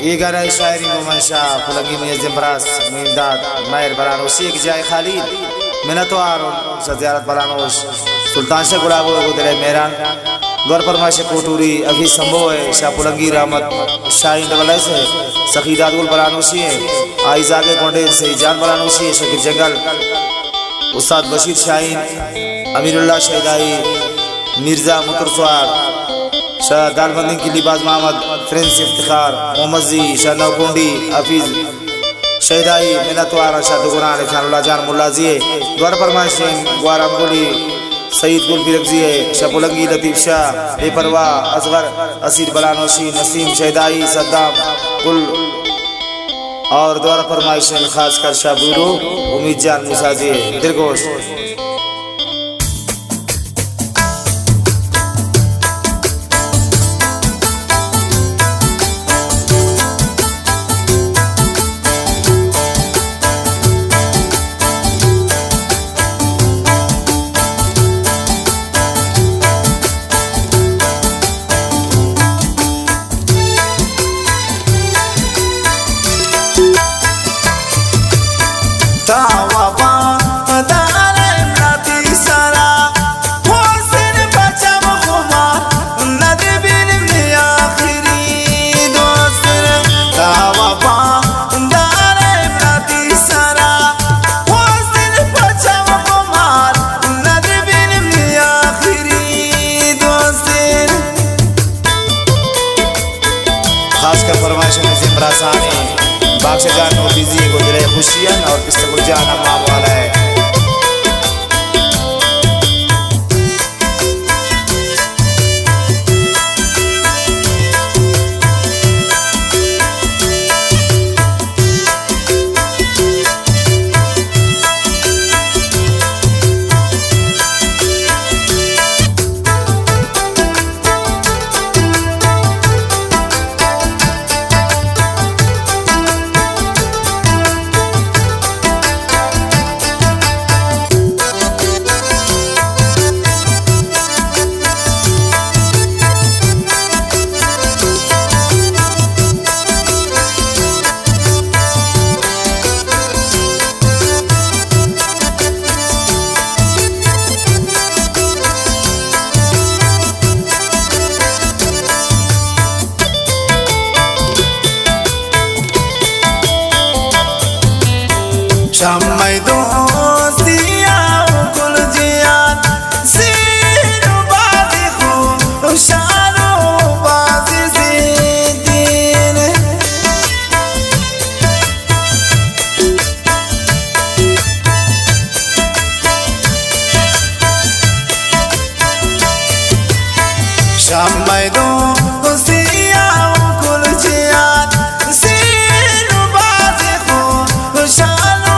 ये गाना शायरी मोहम्मद शाह फुलंगी मुयज्जम बरास इमदाद माहिर बरानोशी एक जाय खालिद मिनतवार सजियारत बरानोश सुल्तान शाह गुलाबो गुदरे मेहरान गौर फरमाइश कोटूरी अभी संभव है शाह फुलंगी रहमत शाहीन दवलै से सखीदादुल बरानोशी है आइजागे कोंडेर से जान बरानोशी है शकीर जंगल उस्ताद बशीर शाहीन अमीरुल्लाह शहदाई मिर्जा मुतरसवार शाह दालबंदी की लिबास मोहम्मद फ्रेंस इफ्तिखार मोहम्मद जी शाह नौकुंडी हफीज शहदाई मिनतवार शाह दुगुरान खानुल्लाह जान मुल्लाजी गौर फरमाइश ग्वारामगुली सईद गुल बिरगजी शाह फुलंगी लतीफ शाह बेपरवाह असगर असीर बलानोशी नसीम शहदाई सद्दाम गुल और द्वारा फरमाइश खासकर शाह बुरू उम्मीद जान मुसाजी दिलगोश खासकर फरमाइश बाक्स जान और दीजिए गुजरे खुशियां और किस्त जान अम्मा वाला है। शामै दोस्तिया कुल जियान सीनो बाजी हो शानो बाजी ज़िद्दीन शामै दोस्तिया कुल जियान सीनो बाजी हो शानो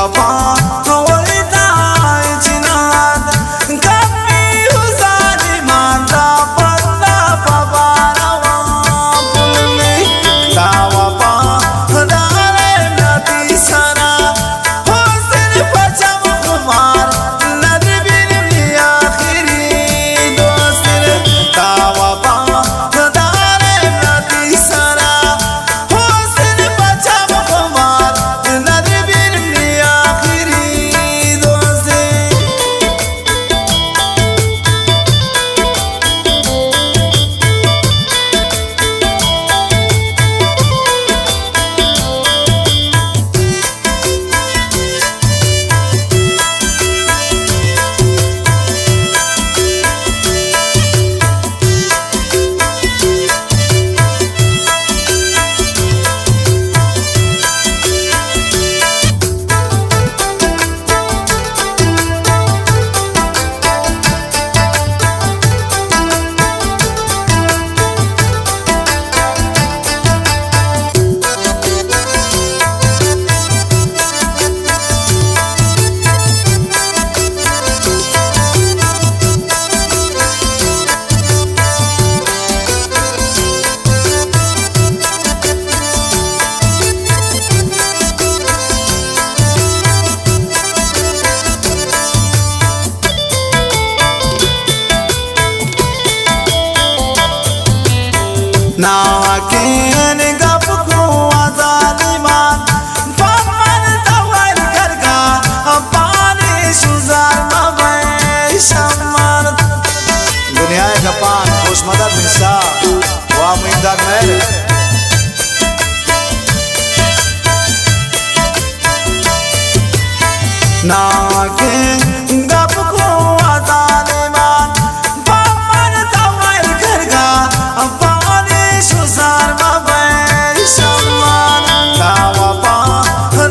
वफा वरदा चिनाद कभी हुजारी माता पल्ला पवारवा पुल में ता वफा दारे नदी सरा हुस्न पचम कुमार नदबिन मिया आखिरी दोस्त ता वफा दारे नदी सरा हुस्न पचम कुमार नदबिन मिया आखिरी दोस्त नाकिन गप को आजालिमान पमन तवल करगा पानी सुजार मबै शमर दुनिया का पान खुश मदद निसा वा मुइमदाद महल नाकिन गप को आजालिमान पमन तवल करगा सुजार मबै शमर ता वफा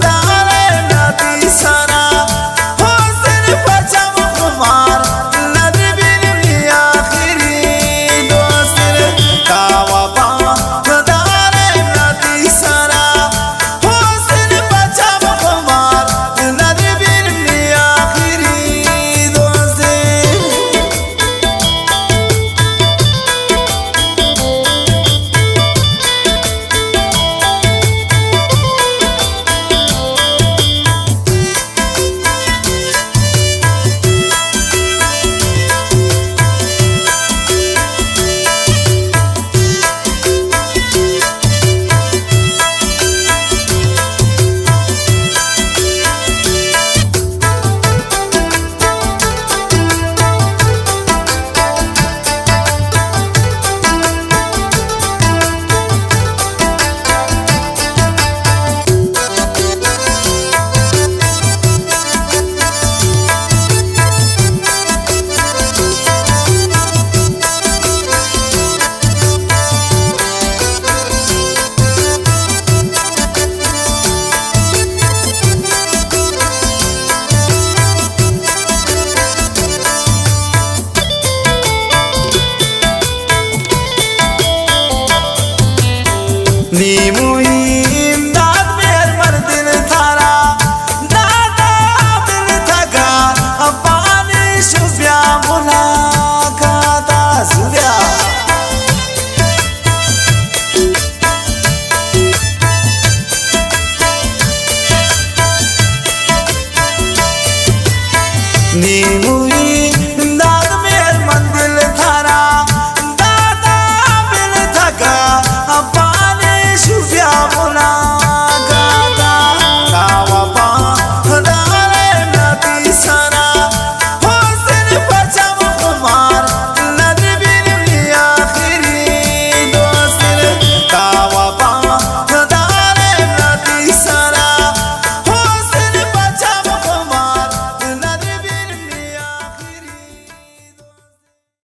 दारे नदी सरा हुस्न पचम कुमार नदबिन मिया आखिरी दोस्त ता वफा दारे नदी सरा हुस्न पचम कुमार नदबिन मिया आखिरी दोस्त इमदाद मेर मर दिल थारा दादा दिल थका पानी शुभ्या मुलाकात सुभ्या इमदाद मेर मंदिर थारा दादा दिल थका